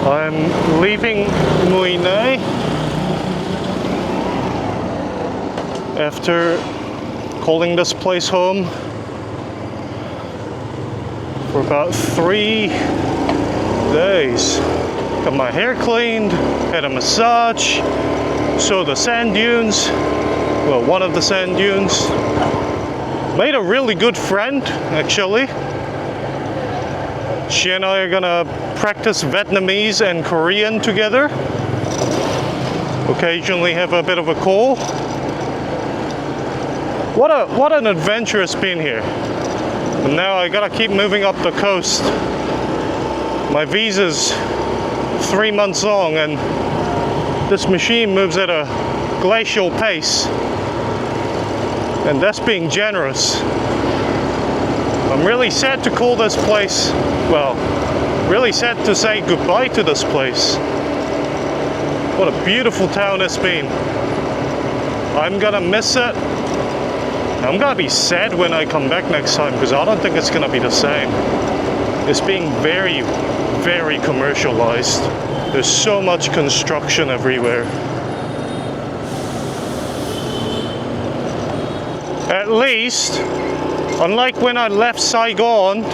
I'm leaving Mui Nai after calling this place home for about 3 days. Got my hair cleaned, had a massage, saw the sand dunes, well, one of the sand dunes. Made a really good friend, actually. She and I are gonna practice Vietnamese and Korean together. Occasionally have a bit of a call. What an adventure it's been here. And now I gotta keep moving up the coast. My visa's 3 months long and this machine moves at a glacial pace. And that's being generous. I'm really sad to call this place, well, really sad to say goodbye to this place. What a beautiful town it's been. I'm gonna miss it. I'm gonna be sad when I come back next time because I don't think it's gonna be the same. It's being very, very commercialized. There's so much construction everywhere. At least, unlike when I left Saigon,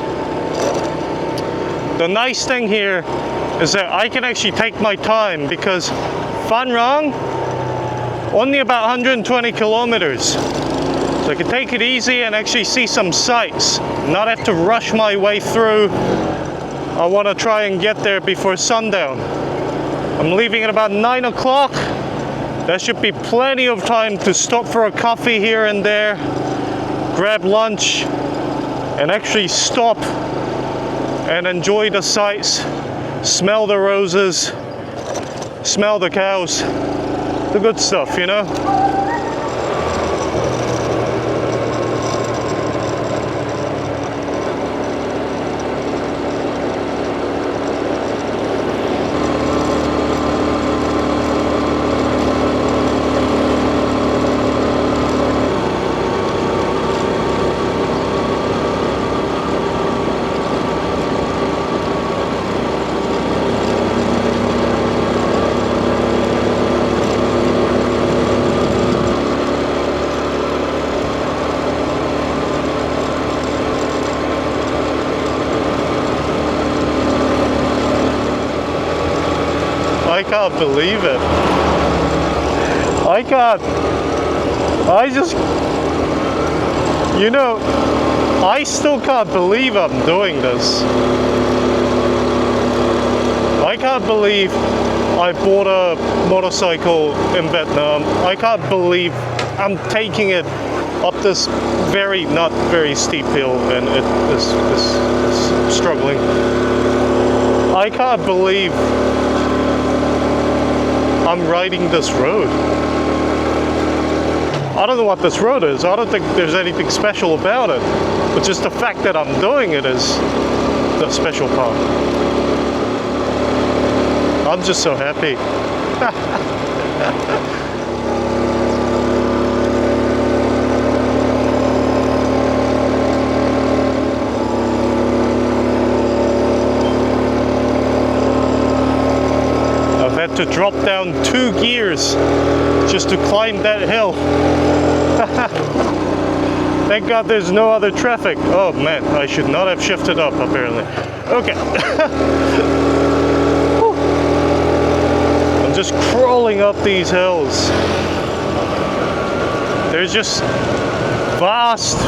the nice thing here is that I can actually take my time because Phan Rang, only about 120 kilometers. So I can take it easy and actually see some sights, not have to rush my way through. I want to try and get there before sundown. I'm leaving at about 9 o'clock. There should be plenty of time to stop for a coffee here and there, grab lunch, and actually stop and enjoy the sights, smell the roses, smell the cows, the good stuff, you know? I can't believe it. I still can't believe I'm doing this. I can't believe I bought a motorcycle in Vietnam. I can't believe I'm taking it up this not very steep hill and it is struggling. I can't believe I'm riding this road. I don't know what this road is. I don't think there's anything special about it. But just the fact that I'm doing it is the special part. I'm just so happy. I've had to drop down 2 gears just to climb that hill. Thank God there's no other traffic. Oh man, I should not have shifted up apparently. Okay. I'm just crawling up these hills. There's just vast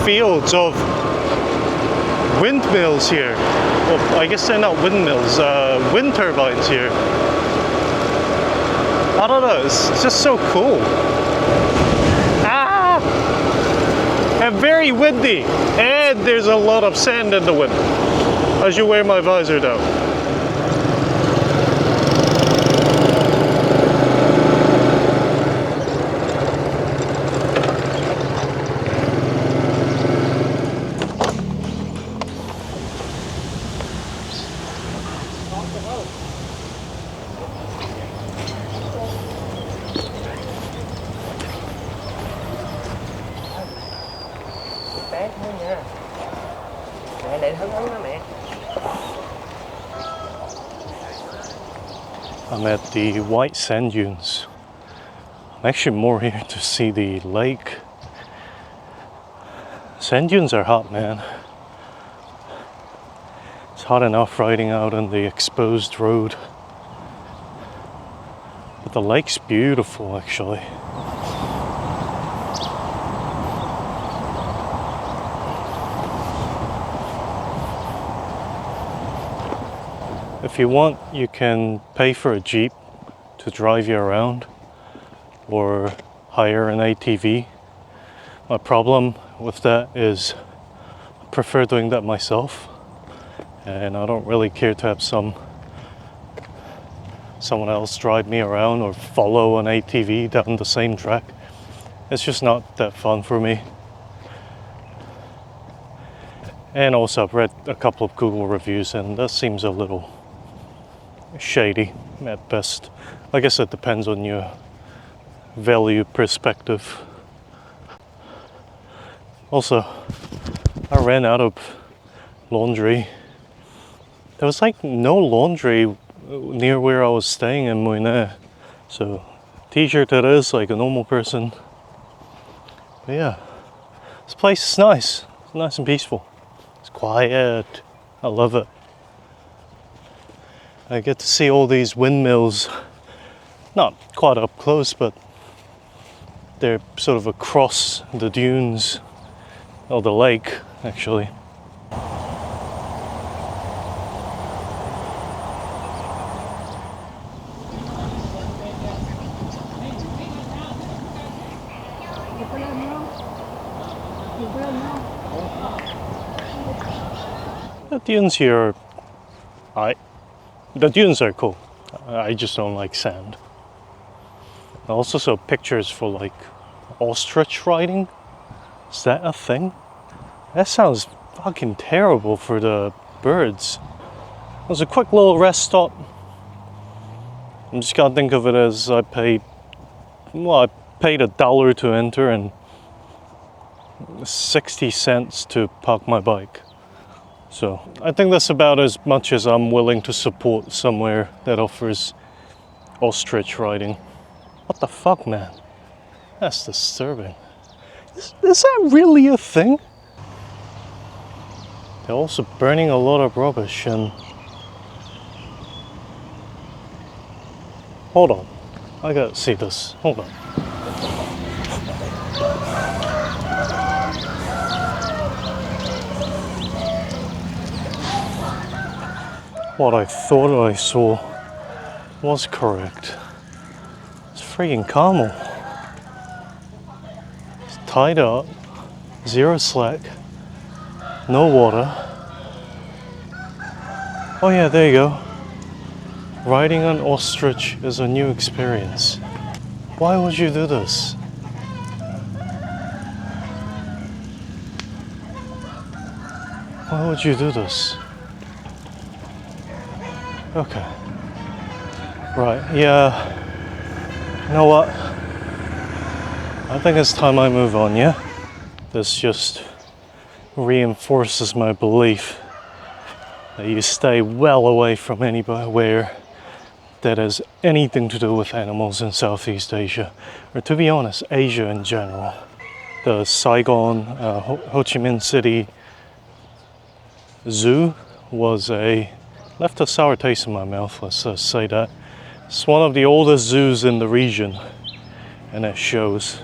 fields of windmills here. Well, I guess they're not windmills, wind turbines here. I don't know, it's just so cool. And very windy, and there's a lot of sand in the wind. I should wear my visor down. Tát thôi nha. Mẹ để hứng đó mẹ. I'm at the white sand dunes. I'm actually more here to see the lake. Sand dunes are hot, man. It's hot enough riding out on the exposed road. But the lake's beautiful, actually. If you want, you can pay for a Jeep to drive you around or hire an ATV. My problem with that is I prefer doing that myself, and I don't really care to have someone else drive me around or follow an ATV down the same track. It's just not that fun for me. And also I've read a couple of Google reviews and that seems a little shady at best. I guess it depends on your value perspective. Also, I ran out of laundry. There was like no laundry near where I was staying in Moine. So, t-shirt it is like a normal person. But yeah, this place is nice. It's nice and peaceful. It's quiet. I love it. I get to see all these windmills, not quite up close, but they're sort of across the dunes, or the lake, actually. The dunes here are the dunes are cool. I just don't like sand. I also saw pictures for like ostrich riding. Is that a thing? That sounds fucking terrible for the birds. It was a quick little rest stop. I'm just gonna think of it as I paid $1 to enter and 60 cents to park my bike. So I think that's about as much as I'm willing to support somewhere that offers ostrich riding. What the fuck, man? That's disturbing. Is that really a thing? They're also burning a lot of rubbish and... Hold on. I gotta see this. Hold on. What I thought I saw was correct. It's freaking camel. It's tied up, zero slack, no water. Oh yeah, there you go. Riding an ostrich is a new experience. Why would you do this? Why would you do this? Okay. Right, yeah. You know what? I think it's time I move on, yeah? This just reinforces my belief that you stay well away from anywhere that has anything to do with animals in Southeast Asia. Or to be honest, Asia in general. The Saigon, Ho Chi Minh City Zoo left a sour taste in my mouth, let's say that. It's one of the oldest zoos in the region, and it shows.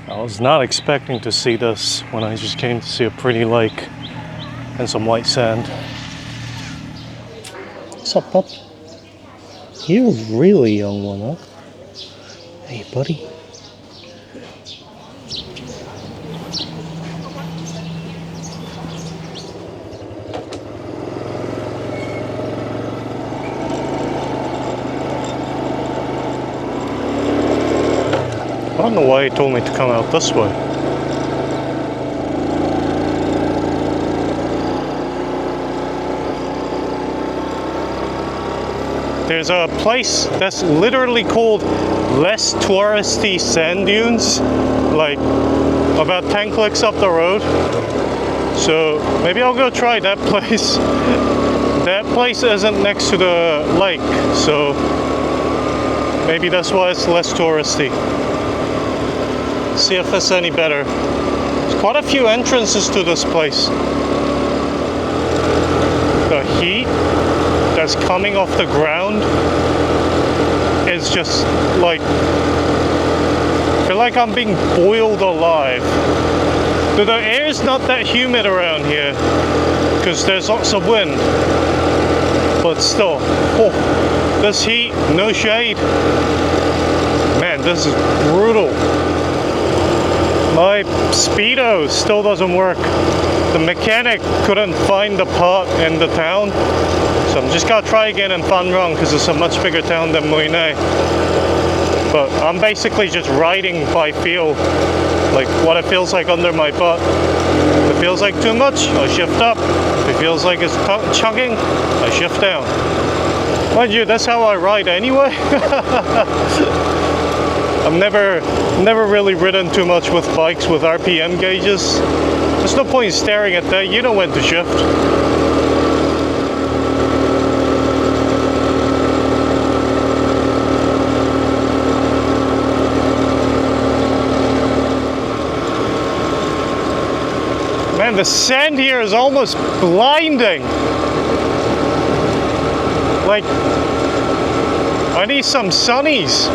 I was not expecting to see this when I just came to see a pretty lake and some white sand. What's up, pup? You're a really young one, huh? Hey, buddy. I don't know why he told me to come out this way. There's a place that's literally called Less Touristy Sand Dunes, like about 10 clicks up the road. So maybe I'll go try that place. That place isn't next to the lake, so Maybe that's why it's less touristy. See if it's any better. There's quite a few entrances to this place. The heat that's coming off the ground is just like, I feel like I'm being boiled alive. Though the air's not that humid around here because there's lots of wind, but still, oh, this heat, no shade. Man, this is brutal. My Speedo still doesn't work. The mechanic couldn't find the part in the town, so I'm just gonna try again in Phan Rang because it's a much bigger town than Mui Ne. But I'm basically just riding by feel, like what it feels like under my butt. If it feels like too much, I shift up. If it feels like it's chugging, I shift down. Mind you, that's how I ride anyway. I've never really ridden too much with bikes with RPM gauges. There's no point in staring at that. You know when to shift. Man, the sand here is almost blinding. Like, I need some sunnies.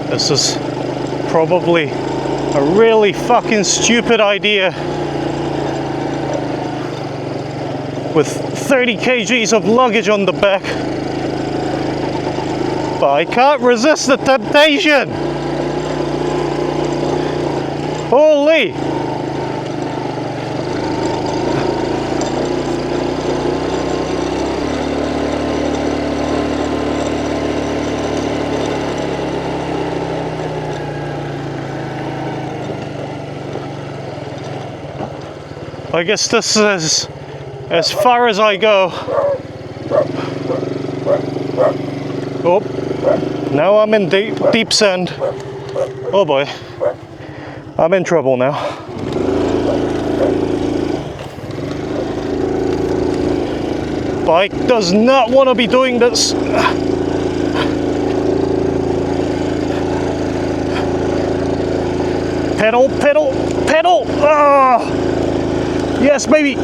This is probably a really fucking stupid idea with 30 kgs of luggage on the back, but I can't resist the temptation. Holy! I guess this is as far as I go. Oh, now I'm in deep sand. Oh boy, I'm in trouble now. Bike does not want to be doing this. Pedal, pedal, pedal! Ah! Yes, baby!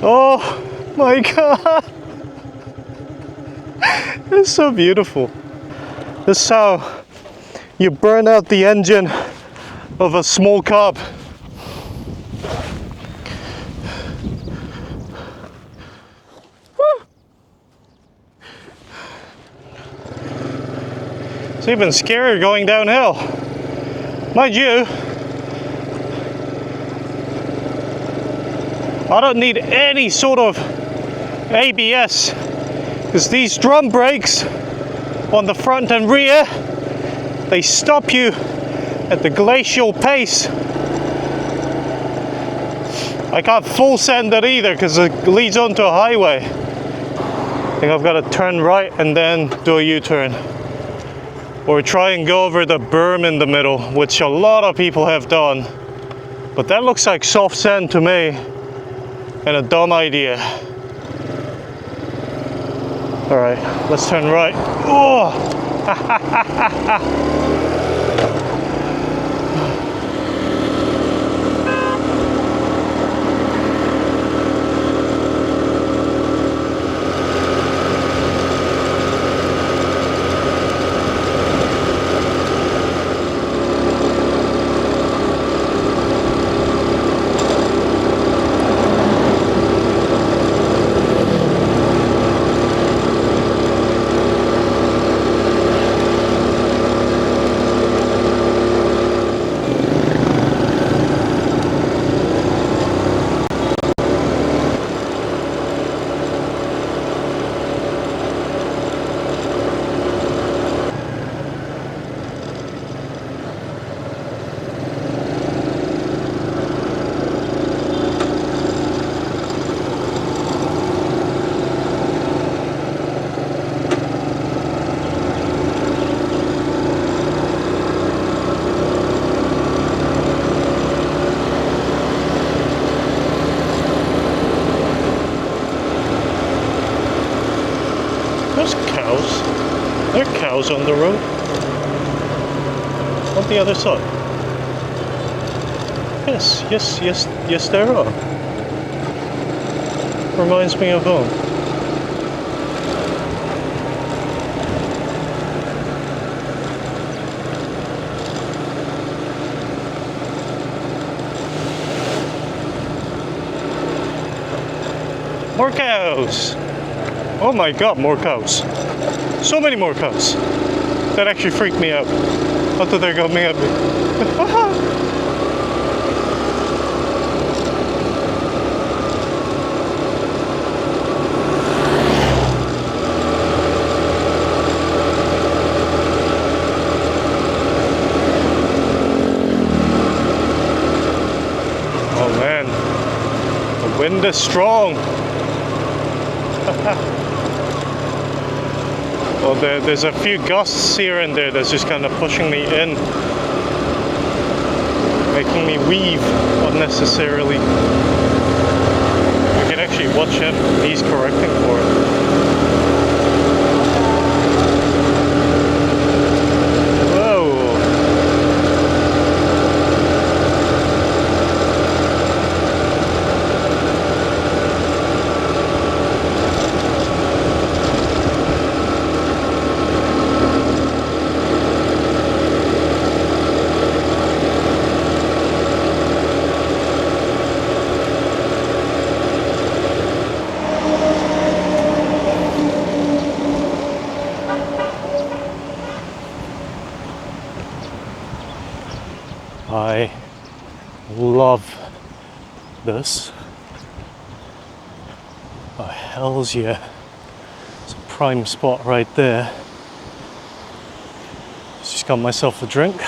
Oh my God! It's so beautiful. This is how you burn out the engine of a small cab. It's even scarier going downhill. Mind you, I don't need any sort of ABS because these drum brakes on the front and rear, they stop you at the glacial pace. I can't full send it either because it leads onto a highway. I think I've got to turn right and then do a U-turn. Or try and go over the berm in the middle, which a lot of people have done. But that looks like soft sand to me, and a dumb idea. All right, let's turn right. Oh! There's cows. There are cows on the road. On the other side. Yes, there are. Reminds me of home. More cows! Oh my god, more cows. So many more cows. That actually freaked me out. I thought they were coming at me. Oh man, the wind is strong. Well, there's a few gusts here and there that's just kind of pushing me in, making me weave unnecessarily. You can actually watch him, he's correcting for it. I love this. Oh, hells yeah. It's a prime spot right there. Just got myself a drink.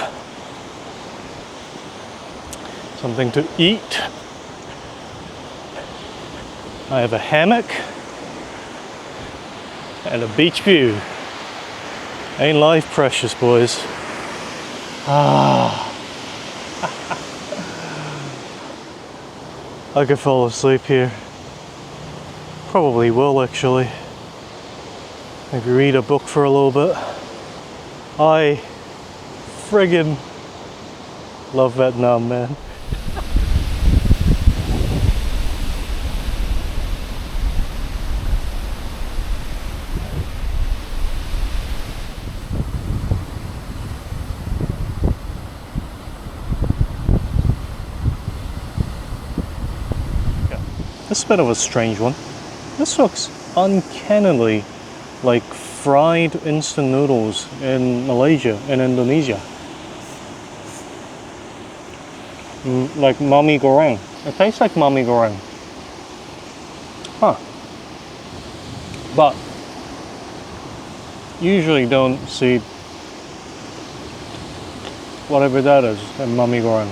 Something to eat. I have a hammock and a beach view. Ain't life precious, boys? Ah. I could fall asleep here. Probably will, actually. Maybe read a book for a little bit. I friggin' love Vietnam, man. This is a bit of a strange one. This looks uncannily like fried instant noodles in Malaysia and Indonesia. Like mami goreng. It tastes like mami goreng. Huh. But usually don't see whatever that is in mami goreng.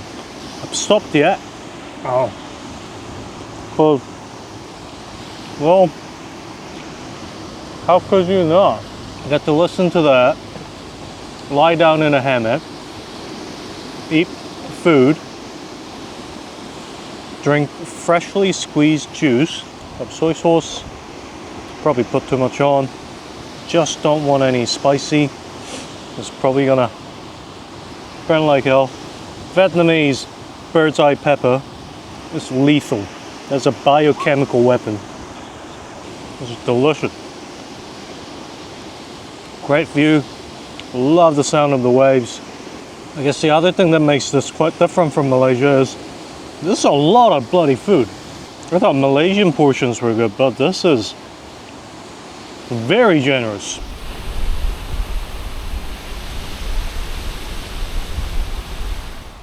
I've stopped yet. Oh. Well, how could you not? Get to listen to that, lie down in a hammock, eat food, drink freshly squeezed juice, have soy sauce, probably put too much on, just don't want any spicy, it's probably gonna burn like hell. Vietnamese bird's eye pepper is lethal. That's a biochemical weapon. This is delicious. Great view. Love the sound of the waves. I guess the other thing that makes this quite different from Malaysia is this is a lot of bloody food. I thought Malaysian portions were good, but this is very generous.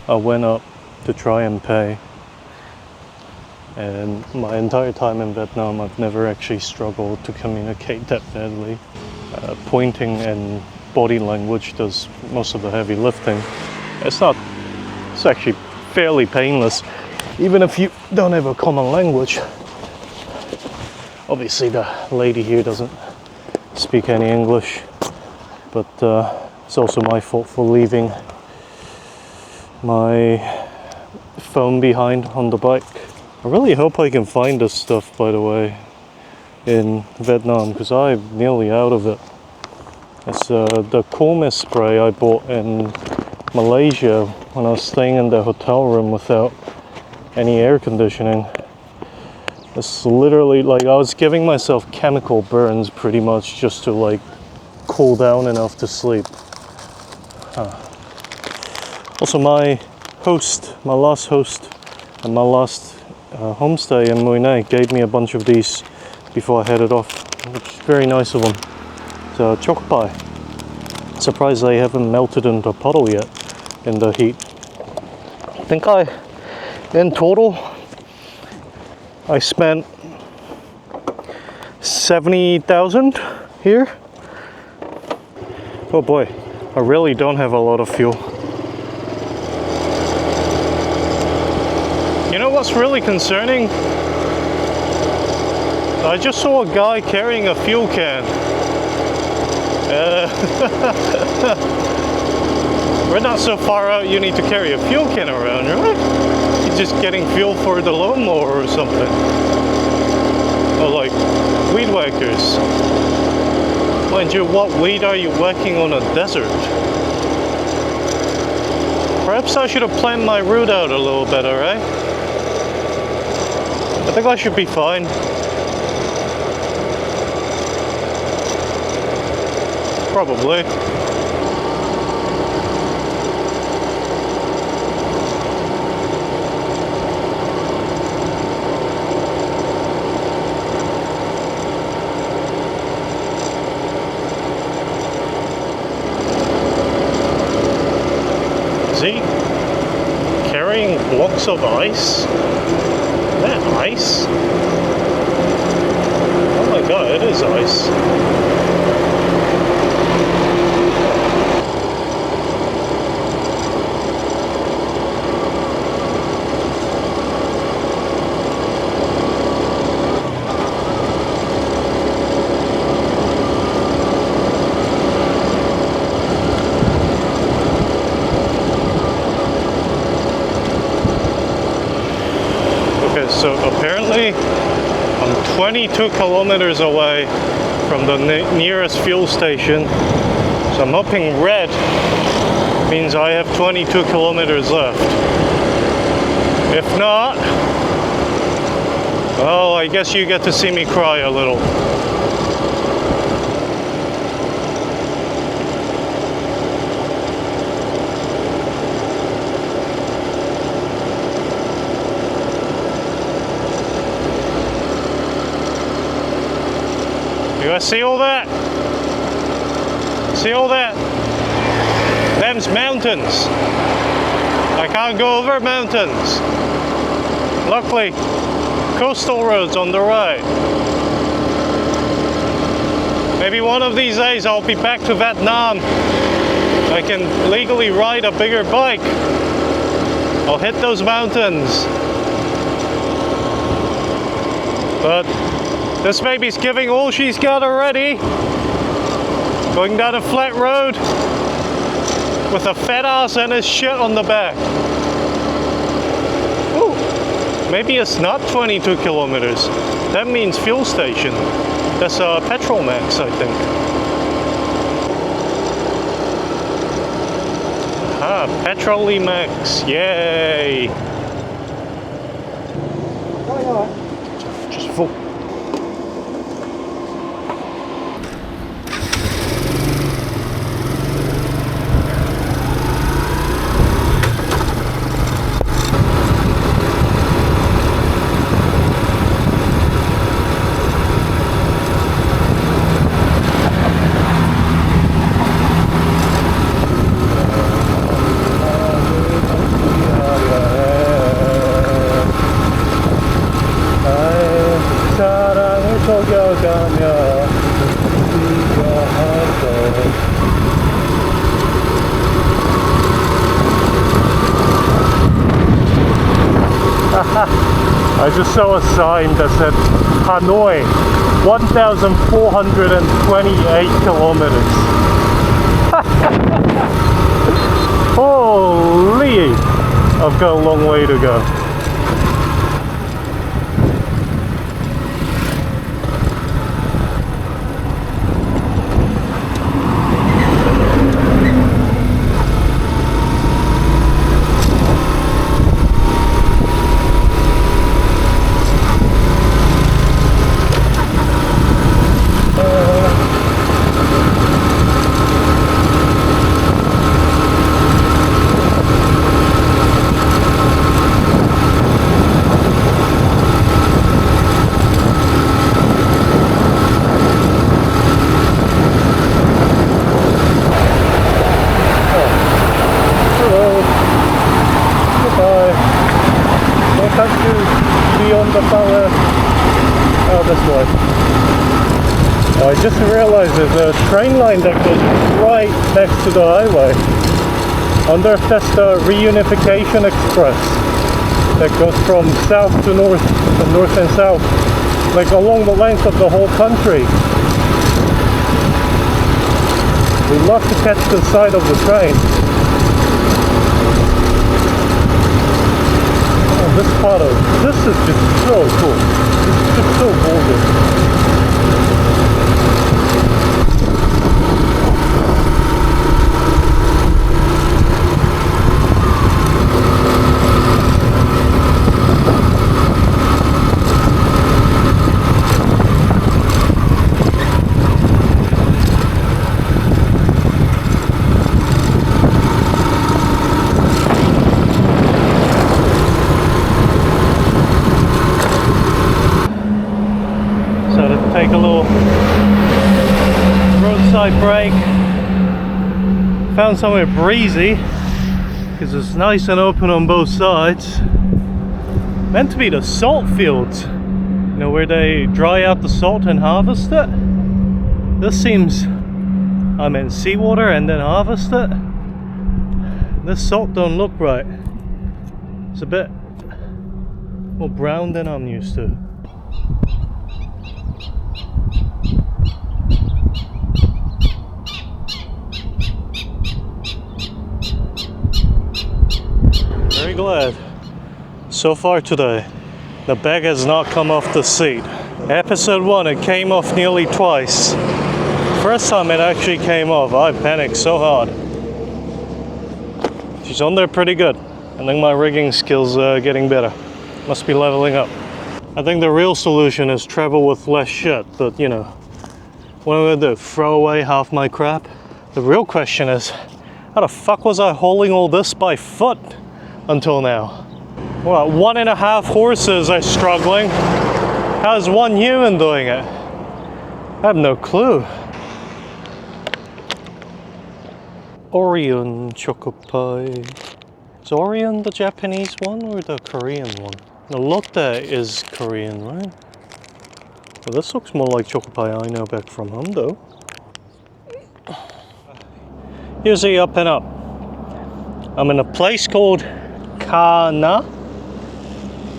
I went up to try and pay. And my entire time in Vietnam, I've never actually struggled to communicate that badly. Pointing and body language does most of the heavy lifting. It's actually fairly painless, even if you don't have a common language. Obviously the lady here doesn't speak any English, but it's also my fault for leaving my phone behind on the bike. I really hope I can find this stuff, by the way. in Vietnam because I'm nearly out of it. It's the cool mist spray I bought in Malaysia when I was staying in the hotel room without any air conditioning. It's literally like I was giving myself chemical burns pretty much just to like cool down enough to sleep. Also, my last host and my last homestay in Mui Ne gave me a bunch of these before I headed off, which is very nice of them. It's a choco pie. Surprised they haven't melted into a puddle yet in the heat. I think in total, I spent 70,000 here. Oh boy, I really don't have a lot of fuel. You know what's really concerning? I just saw a guy carrying a fuel can. We're not so far out you need to carry a fuel can around, right? You're just getting fuel for the lawnmower or something. Or like weed whackers. Mind you, what weed are you whacking on a desert? Perhaps I should have planned my route out a little better, right? I think I should be fine. Probably. Is he carrying blocks of ice? Is that ice? Oh my god, it is ice. So apparently I'm 22 kilometers away from the nearest fuel station. So I'm hoping red means I have 22 kilometers left. If not, well, I guess you get to see me cry a little. You guys see all that? See all that? Them's mountains. I can't go over mountains. Luckily, coastal roads on the right. Maybe one of these days I'll be back to Vietnam. I can legally ride a bigger bike. I'll hit those mountains. But this baby's giving all she's got already. Going down a flat road with a fat ass and his shit on the back. Ooh, maybe it's not 22 kilometers. That means fuel station. That's a Petrol Max, I think. Ah, Petrol Max, yay! Just full. I just saw a sign that said Hanoi, 1,428 kilometers. Holy! I've got a long way to go. just realized there's a train line that goes right next to the highway. I wonder if that's the Reunification Express that goes from south to north and south, like along the length of the whole country. We'd love to catch the side of the train. Oh, this is just so cool. It's just so gorgeous. Take a little roadside break. Found somewhere breezy because it's nice and open on both sides. Meant to be the salt fields, you know, where they dry out the salt and harvest it. This seems, I mean, seawater and then harvest it. This salt don't look right. It's a bit more brown than I'm used to. Very glad. So far today, the bag has not come off the seat. Episode 1, it came off nearly twice. First time it actually came off, I panicked so hard. She's on there pretty good. I think my rigging skills are getting better. Must be leveling up. I think the real solution is travel with less shit, but you know, what am I gonna do? Throw away half my crap? The real question is, how the fuck was I hauling all this by foot until now? Well, 1.5 horses are struggling. How's one human doing it? I have no clue. Orion choco pie. Is Orion the Japanese one or the Korean one? The Lotte is Korean, right? Well, this looks more like choco pie I know back from home though. Here's the up and up. I'm in a place called Kana.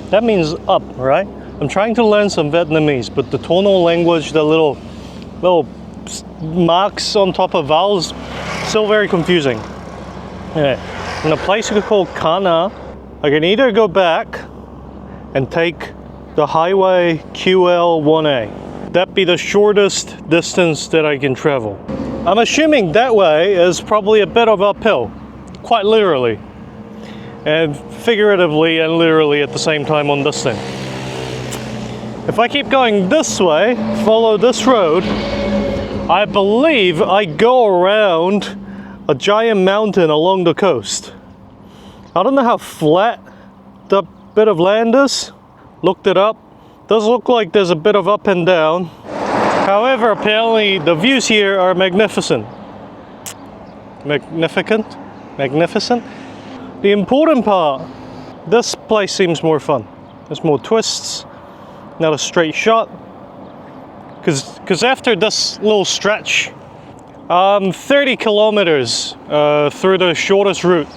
That means up, right? I'm trying to learn some Vietnamese, but the tonal language, the little marks on top of vowels, still very confusing. Yeah. In a place called Kana, I can either go back and take the highway QL1A. That'd be the shortest distance that I can travel. I'm assuming that way is probably a bit of uphill, quite literally. And figuratively and literally at the same time on this thing. If I keep going this way, follow this road, I believe I go around a giant mountain along the coast. I don't know how flat the bit of land is. Looked it up. Does look like there's a bit of up and down. However, apparently the views here are magnificent. Magnificent? The important part, this place seems more fun. There's more twists, not a straight shot. Because after this little stretch, 30 kilometers through the shortest route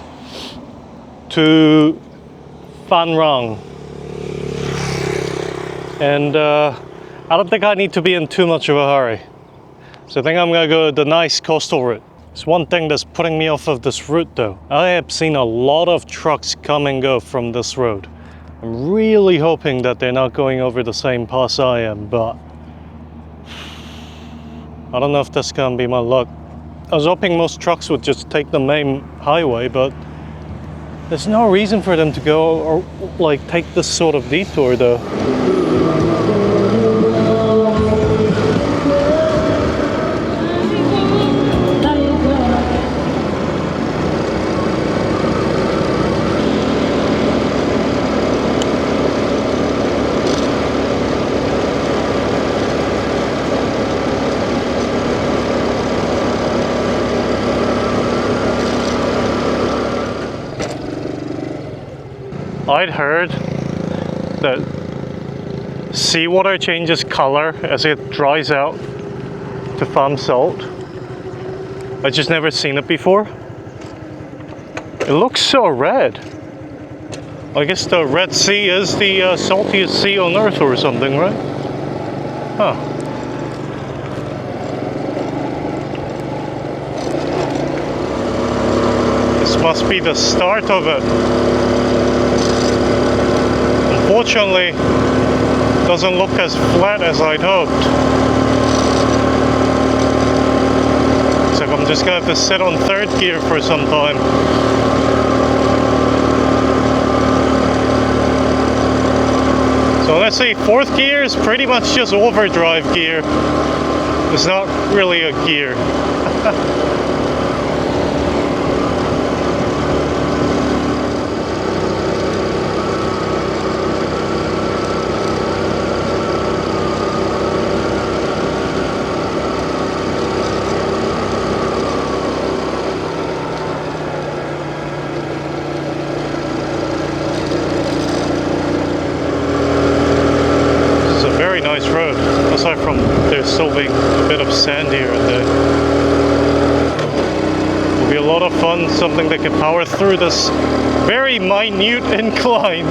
to Phan Rang. And I don't think I need to be in too much of a hurry. So I think I'm gonna go the nice coastal route. It's one thing that's putting me off of this route though. I have seen a lot of trucks come and go from this road. I'm really hoping that they're not going over the same pass I am, but I don't know if that's gonna be my luck. I was hoping most trucks would just take the main highway, but there's no reason for them to go or like take this sort of detour though. I'd heard that seawater changes color as it dries out. to farm salt. I just never seen it before. It looks so red. I guess the Red Sea is the saltiest sea on Earth or something, right? Huh. This must be the start of it. Unfortunately, it doesn't look as flat as I'd hoped. So I'm just gonna have to sit on third gear for some time. So let's say fourth gear is pretty much just overdrive gear. It's not really a gear. Nice road, aside from there still being a bit of sand here and there. It'll be a lot of fun, something that can power through this very minute incline.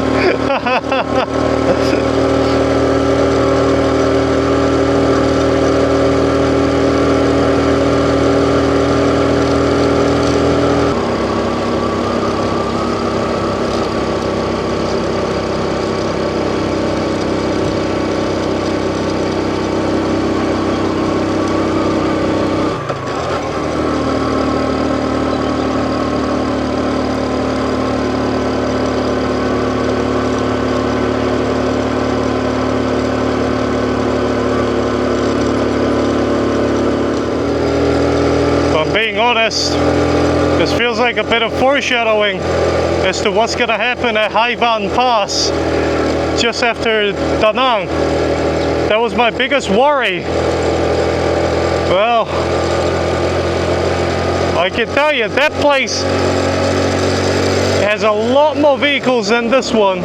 Being honest, this feels like a bit of foreshadowing as to what's gonna happen at Hai Van Pass just after Da Nang. That was my biggest worry. Well, I can tell you that place has a lot more vehicles than this one,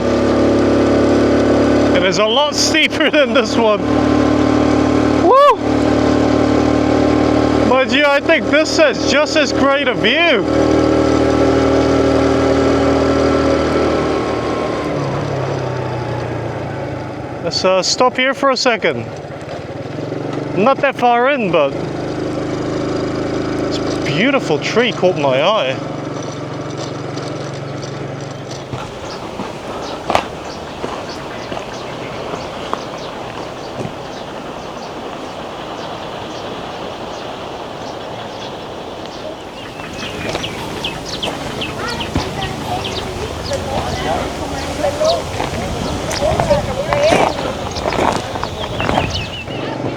and is a lot steeper than this one. But yeah, I think this has just as great a view. Let's stop here for a second. I'm not that far in, but this beautiful tree caught my eye.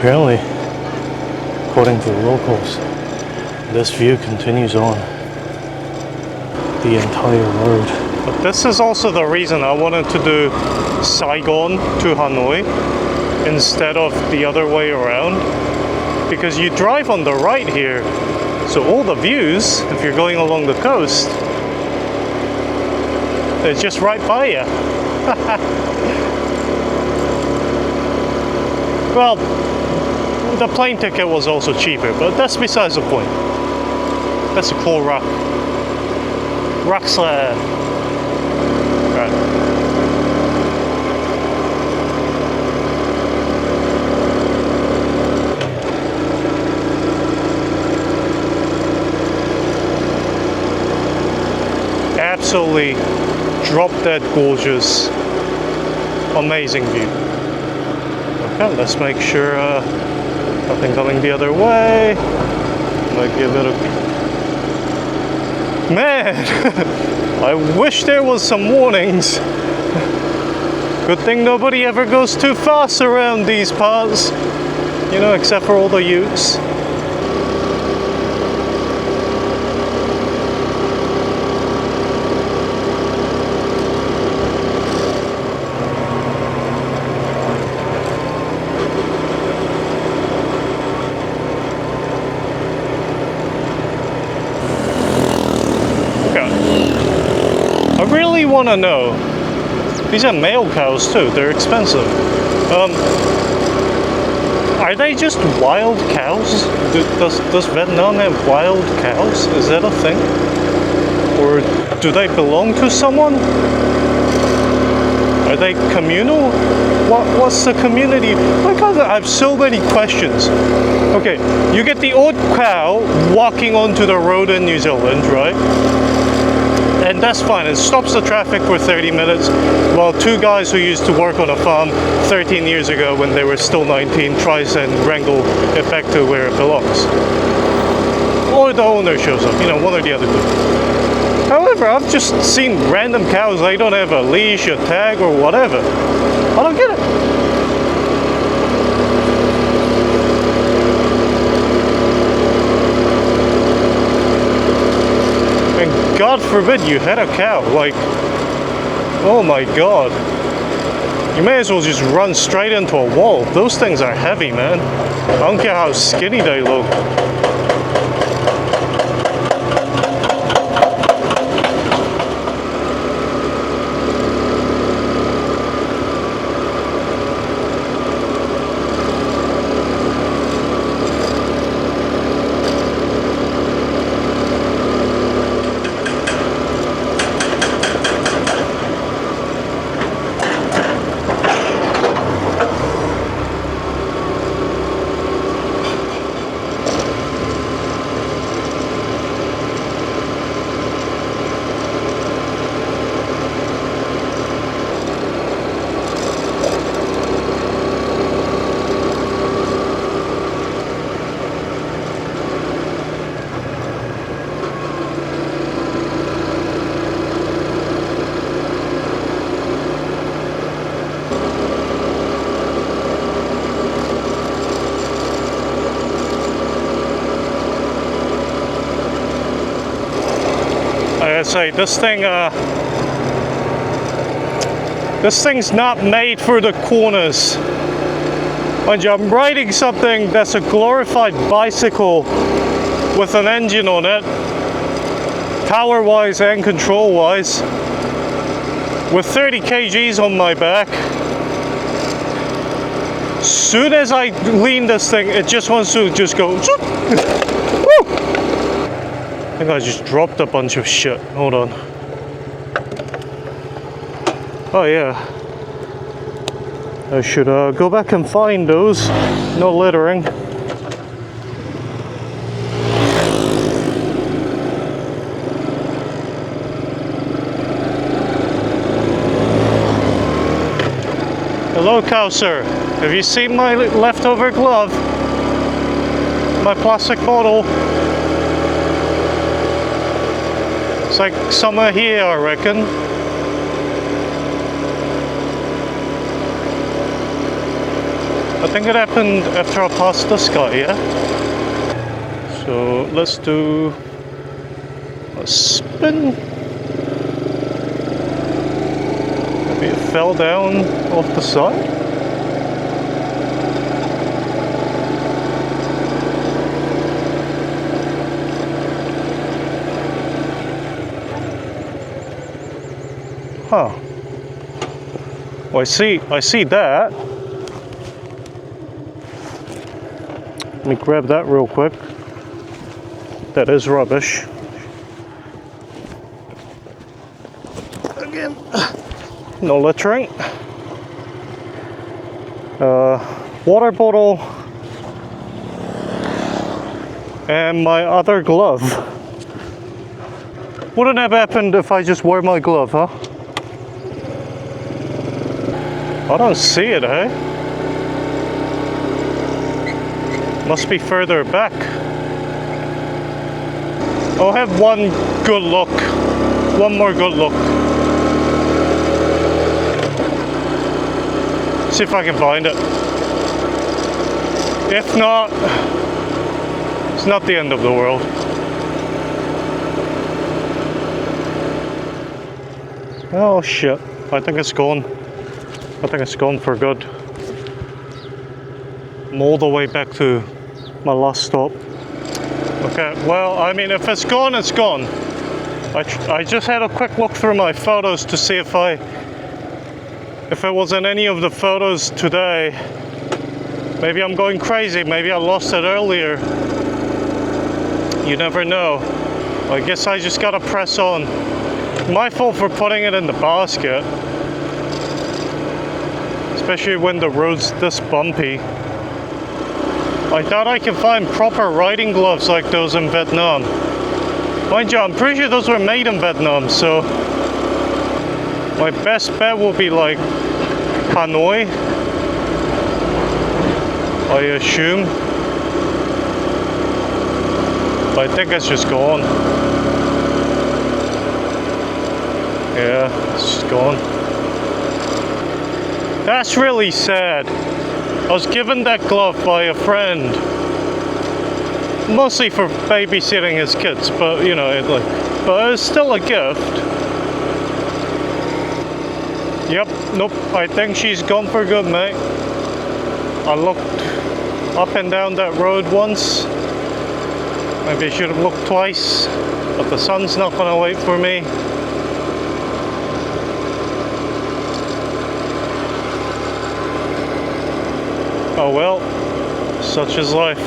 Apparently, according to the locals, this view continues on the entire road. But this is also the reason I wanted to do Saigon to Hanoi instead of the other way around. Because you drive on the right here, so all the views, if you're going along the coast, they're just right by you. Well, the plane ticket was also cheaper, but that's besides the point. That's a cool rock. Rock slab. Right. Absolutely drop dead gorgeous, amazing view. Okay, let's make sure nothing coming the other way. Might be a bit of... Man, I wish there was some warnings. Good thing nobody ever goes too fast around these parts, you know, except for all the utes. I really want to know, these are male cows too, they're expensive. I Are they just wild cows? Does Vietnam have wild cows? Is that a thing? Or do they belong to someone? Are they communal? What's the community? My God, I have so many questions. Okay, you get the old cow walking onto the road in New Zealand, right? And that's fine. It stops the traffic for 30 minutes while two guys who used to work on a farm 13 years ago when they were still 19 tries and wrangle it back to where it belongs. Or the owner shows up, you know, one or the other two. However, I've just seen random cows, they don't have a leash, a tag, or whatever. I don't get it. And God forbid you had a cow, like, oh my God. You may as well just run straight into a wall. Those things are heavy, man. I don't care how skinny they look. I say this thing's not made for the corners. Mind you, I'm riding something that's a glorified bicycle with an engine on it, power-wise and control-wise, with 30 kgs on my back. Soon as I lean this thing, it just wants to just go. Woo! I think I just dropped a bunch of shit. Hold on. Oh yeah. I should go back and find those. No littering. Hello, cow sir. Have you seen my leftover glove? My plastic bottle? It's like somewhere here, I reckon. I think it happened after I passed this guy, yeah? So let's do a spin. Maybe it fell down off the side. Huh. Well, I see that. Let me grab that real quick. That is rubbish. Again, no littering. Water bottle and my other glove. Wouldn't have happened if I just wore my glove, huh? I don't see it, eh? Must be further back. I'll have one good look. One more good look. See if I can find it. If not, it's not the end of the world. Oh shit, I think it's gone. I think it's gone for good. I'm all the way back to my last stop. Okay, well, I mean, if it's gone, it's gone. I just had a quick look through my photos to see if it was in any of the photos today Maybe I'm going crazy. Maybe I lost it earlier. You never know. I guess I just gotta press on. My fault for putting it in the basket. Especially when the road's this bumpy. I thought I could find proper riding gloves like those in Vietnam. Mind you, I'm pretty sure those were made in Vietnam, so my best bet will be like Hanoi, I assume. But I think it's just gone. Yeah, it's just gone. That's really sad. I was given that glove by a friend, mostly for babysitting his kids, but you know, but it's still a gift. Yep, nope, I think she's gone for good, mate. I looked up and down that road once. Maybe I should have looked twice, but the sun's not gonna wait for me. Oh well, such is life.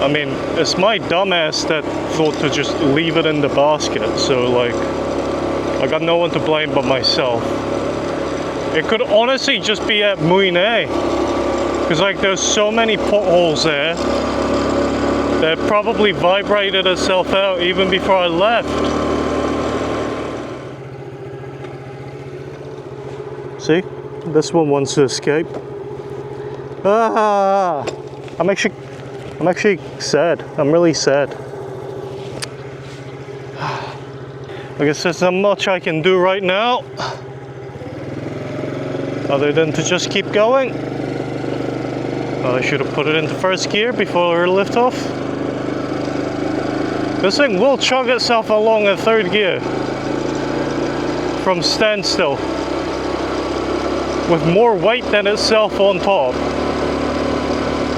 I mean, it's my dumbass that thought to just leave it in the basket, so like, I got no one to blame but myself. It could honestly just be at Mui Ne, because like there's so many potholes there that probably vibrated itself out even before I left. See? This one wants to escape. Ah! I'm actually sad. I'm really sad. I guess there's not much I can do right now, other than to just keep going. I should have put it into first gear before liftoff. This thing will chug itself along in third gear from standstill, with more weight than itself on top.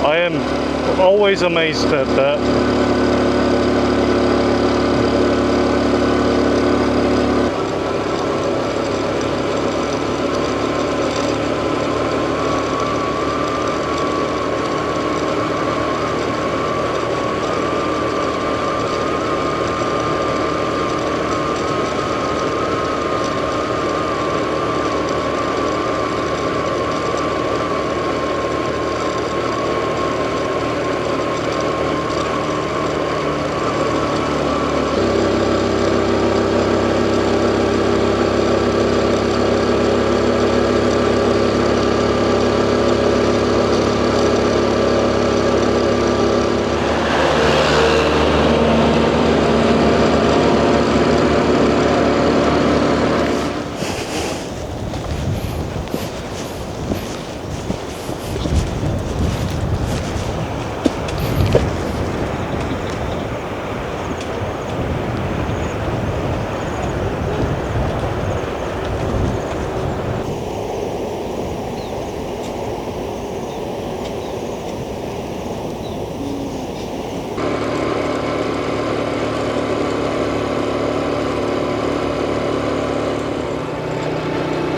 I am always amazed at that.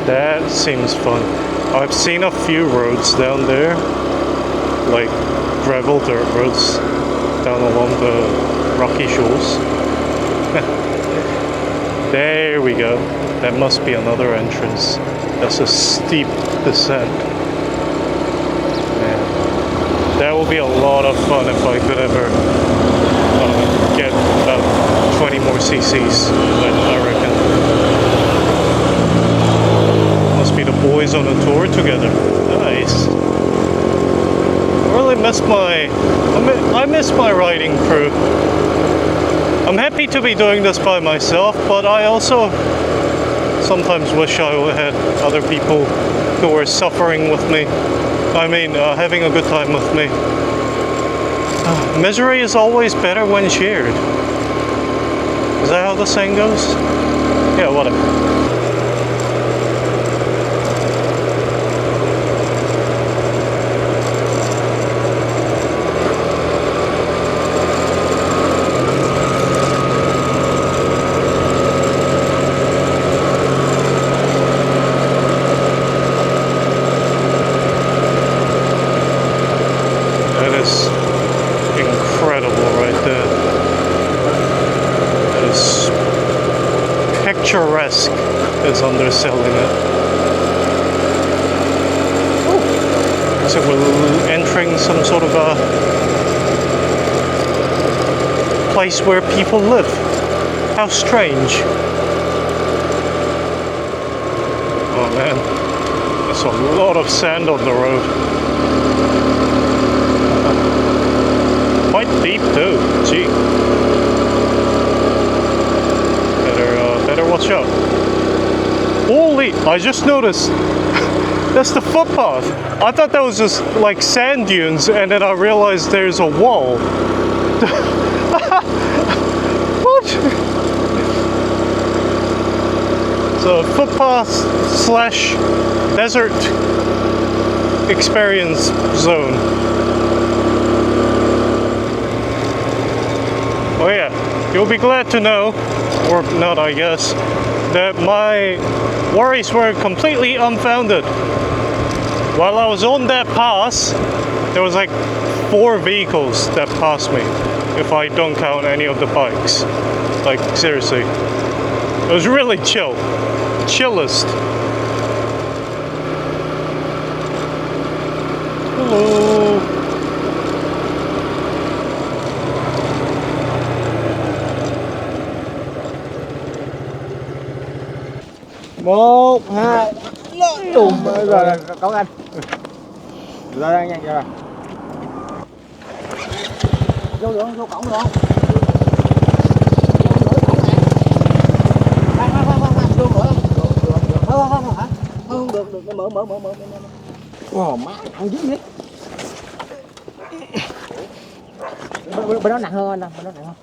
That seems fun. I've seen a few roads down there, like gravel dirt roads down along the rocky shores. There we go. That must be another entrance. That's a steep descent. Man, that will be a lot of fun if I could ever get about 20 more cc's, I reckon. Must be the boys on a tour together. Nice. I really miss I miss my riding crew. I'm happy to be doing this by myself, but I also sometimes wish I had other people who were suffering with me. I mean, having a good time with me. Misery is always better when shared. Is that how the saying goes? Yeah, whatever. is underselling it. Oh, so we're entering some sort of a place where people live. How strange. Oh man, there's a lot of sand on the road. Quite deep too, gee. Better watch out. Holy, I just noticed, that's the footpath. I thought that was just like sand dunes, and then I realized there's a wall. What? So footpath slash desert experience zone. Oh yeah, you'll be glad to know, or not I guess, that my worries were completely unfounded. While I was on that pass, there was like 4 vehicles that passed me, if I don't count any of the bikes. Like seriously. It was really chill. Chillest. Hello. Một, hai, đùng rồi cậu anh. Rồi đây nha, rồi. Vô được không? Vô cổng được không? Không được, mở. Wow, má ăn dữ vậy. Bên đó nặng hơn anh, bên đó nặng hơn.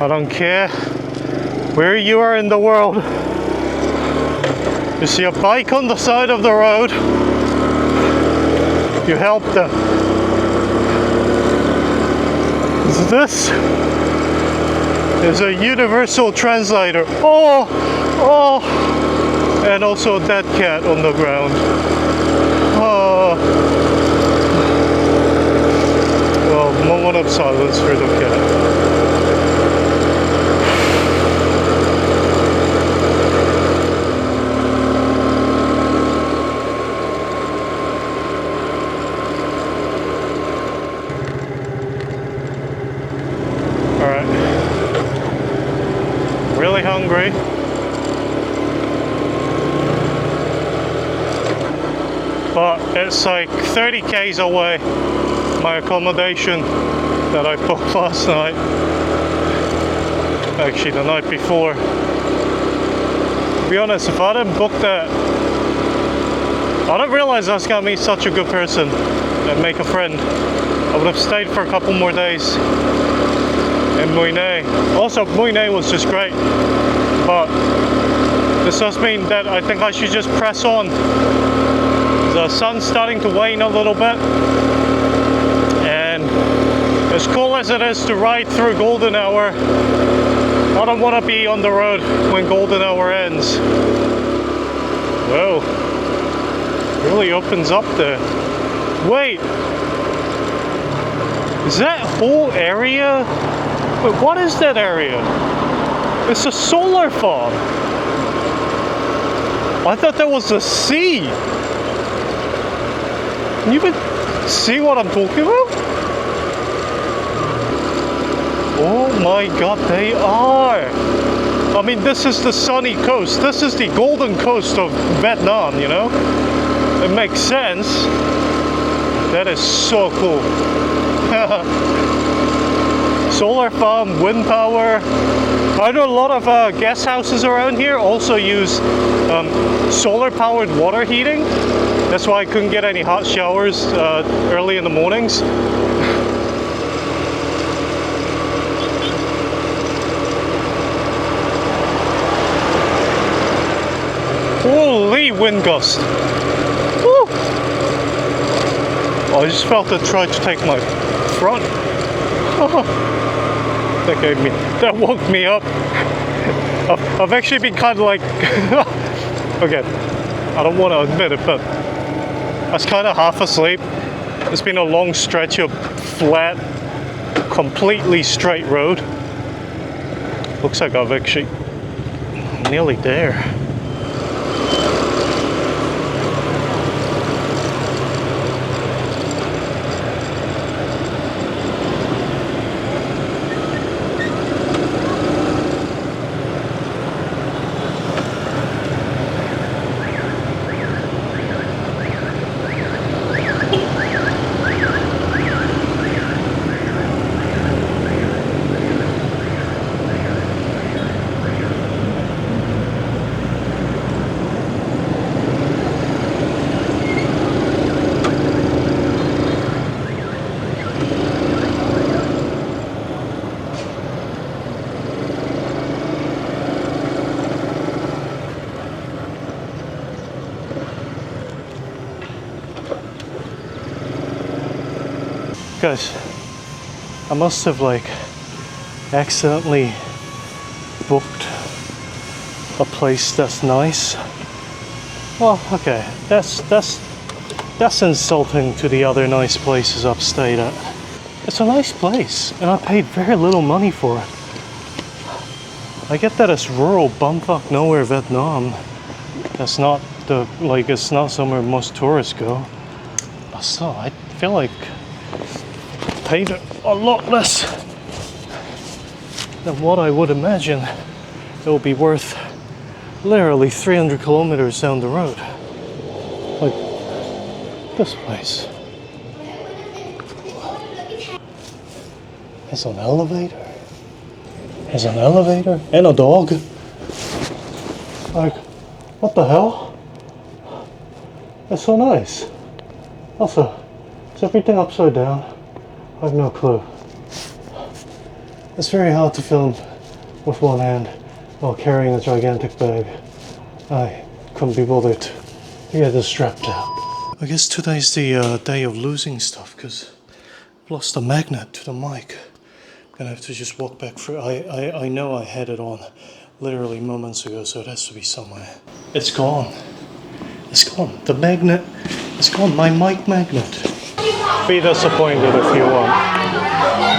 I don't care where you are in the world. You see a bike on the side of the road, you help them. This is a universal translator. Oh, and also a dead cat on the ground. Oh. Well, moment of silence for the cat. Really hungry. But it's like 30 k's away, my accommodation that I booked last night. Actually, the night before. To be honest, if I didn't book that, I didn't realize I was gonna meet such a good person and make a friend. I would have stayed for a couple more days in Muine. Also, Muine was just great, but this does mean that I think I should just press on. The sun's starting to wane a little bit, and as cool as it is to ride through golden hour, I don't want to be on the road when golden hour ends. Whoa, really opens up there. Wait, is that whole area? Wait, what is that area? It's a solar farm. I thought that was the sea. Can you even see what I'm talking about? Oh my god, they are. I mean, this is the sunny coast. This is the golden coast of Vietnam, you know? It makes sense. That is so cool. Solar farm, wind power. I know a lot of guest houses around here also use solar powered water heating. That's why I couldn't get any hot showers early in the mornings. Holy wind gust. Woo. I just felt it try to take my front. That woke me up. I've actually been kind of like, okay, I don't want to admit it, but I was kind of half asleep. It's been a long stretch of flat, completely straight road. Looks like I've actually nearly there. Guys, I must have like accidentally booked a place that's nice. Well, okay, that's insulting to the other nice places I've stayed at. It's a nice place, and I paid very little money for it. I get that it's rural bumfuck nowhere Vietnam. That's not it's not somewhere most tourists go. But still, I feel like I paid a lot less than what I would imagine it will be worth literally 300 kilometers down the road. Like this place. There's an elevator. There's an elevator and a dog. Like, what the hell? It's so nice. Also, is everything upside down? I have no clue. It's very hard to film with one hand while carrying a gigantic bag. I couldn't be bothered to get this strapped out. I guess today's the day of losing stuff because I've lost the magnet to the mic. I'm gonna have to just walk back through. I know I had it on literally moments ago, so it has to be somewhere. It's gone. It's gone. The magnet is gone. My mic magnet. Be disappointed if you want.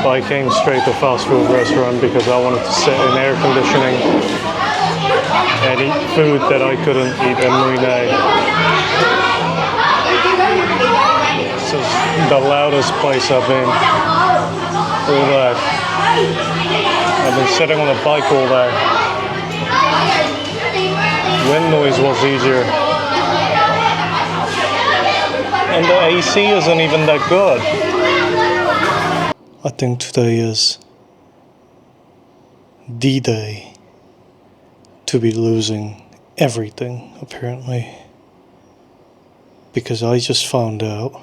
But I came straight to fast food restaurant because I wanted to sit in air conditioning and eat food that I couldn't eat in Mui Ne. This is the loudest place I've been. All day. I've been sitting on a bike all day. Wind noise was easier. And the AC isn't even that good. I think today is the day to be losing everything, apparently. Because I just found out.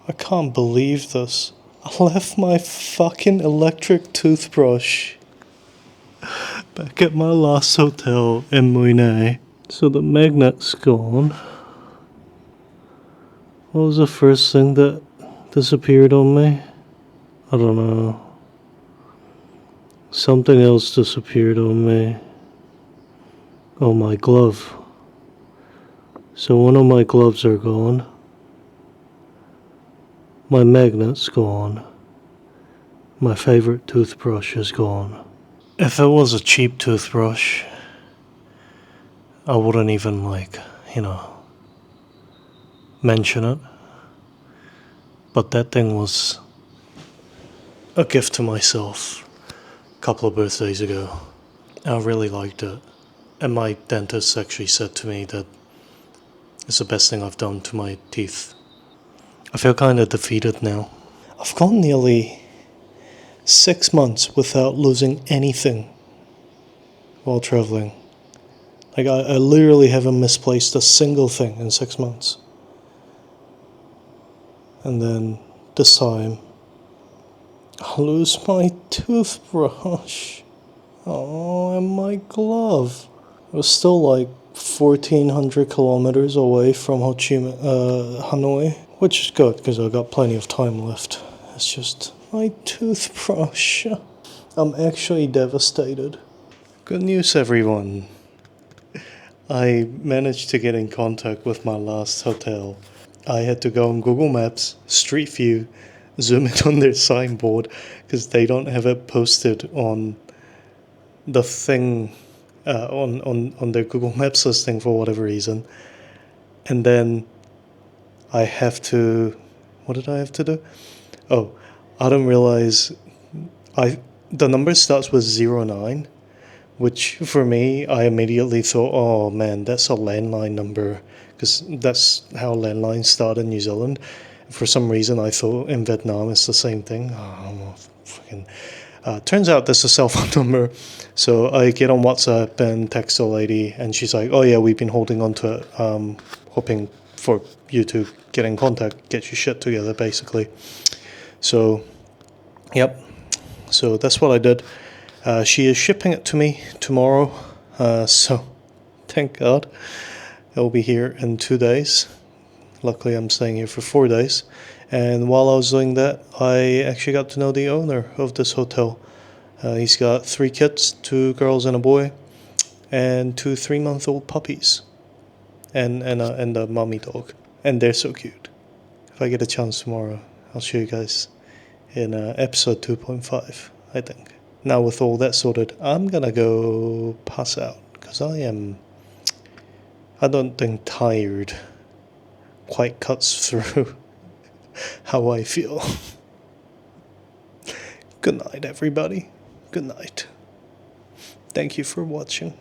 I can't believe this. I left my fucking electric toothbrush back at my last hotel in Mui Ne. So the magnet's gone. What was the first thing that disappeared on me? I don't know. Something else disappeared on me. Oh, my glove. So one of my gloves are gone. My magnet's gone. My favorite toothbrush is gone. If it was a cheap toothbrush, I wouldn't even mention it. But that thing was a gift to myself a couple of birthdays ago. I really liked it. And my dentist actually said to me that it's the best thing I've done to my teeth. I feel kind of defeated now. I've gone nearly 6 months without losing anything while traveling. Like I literally haven't misplaced a single thing in 6 months. And then this time, I lose my toothbrush. Oh, and my glove. It was still like 1,400 kilometers away from Hanoi, which is good because I got plenty of time left. It's just my toothbrush. I'm actually devastated. Good news, everyone. I managed to get in contact with my last hotel. I had to go on Google Maps, Street View, zoom in on their signboard because they don't have it posted on the thing on their Google Maps listing for whatever reason. And then I have to, what did I have to do? Oh, I don't realize the number starts with 09, which for me, I immediately thought, oh man, that's a landline number, because that's how landlines start in New Zealand. For some reason, I thought in Vietnam it's the same thing. Oh, fucking. Turns out this is a cell phone number. So I get on WhatsApp and text the lady, and she's like, oh yeah, we've been holding on to it, hoping for you to get in contact, get your shit together, basically. So, yep. So that's what I did. She is shipping it to me tomorrow. So, thank God. It'll be here in 2 days. Luckily, I'm staying here for 4 days. And while I was doing that, I actually got to know the owner of this hotel. He's got 3 kids, 2 girls and a boy, and 2 3-month-old puppies, and a mommy dog. And they're so cute. If I get a chance tomorrow, I'll show you guys in episode 2.5, I think. Now with all that sorted, I'm gonna go pass out, because I don't think tired quite cuts through how I feel. Good night, everybody. Good night. Thank you for watching.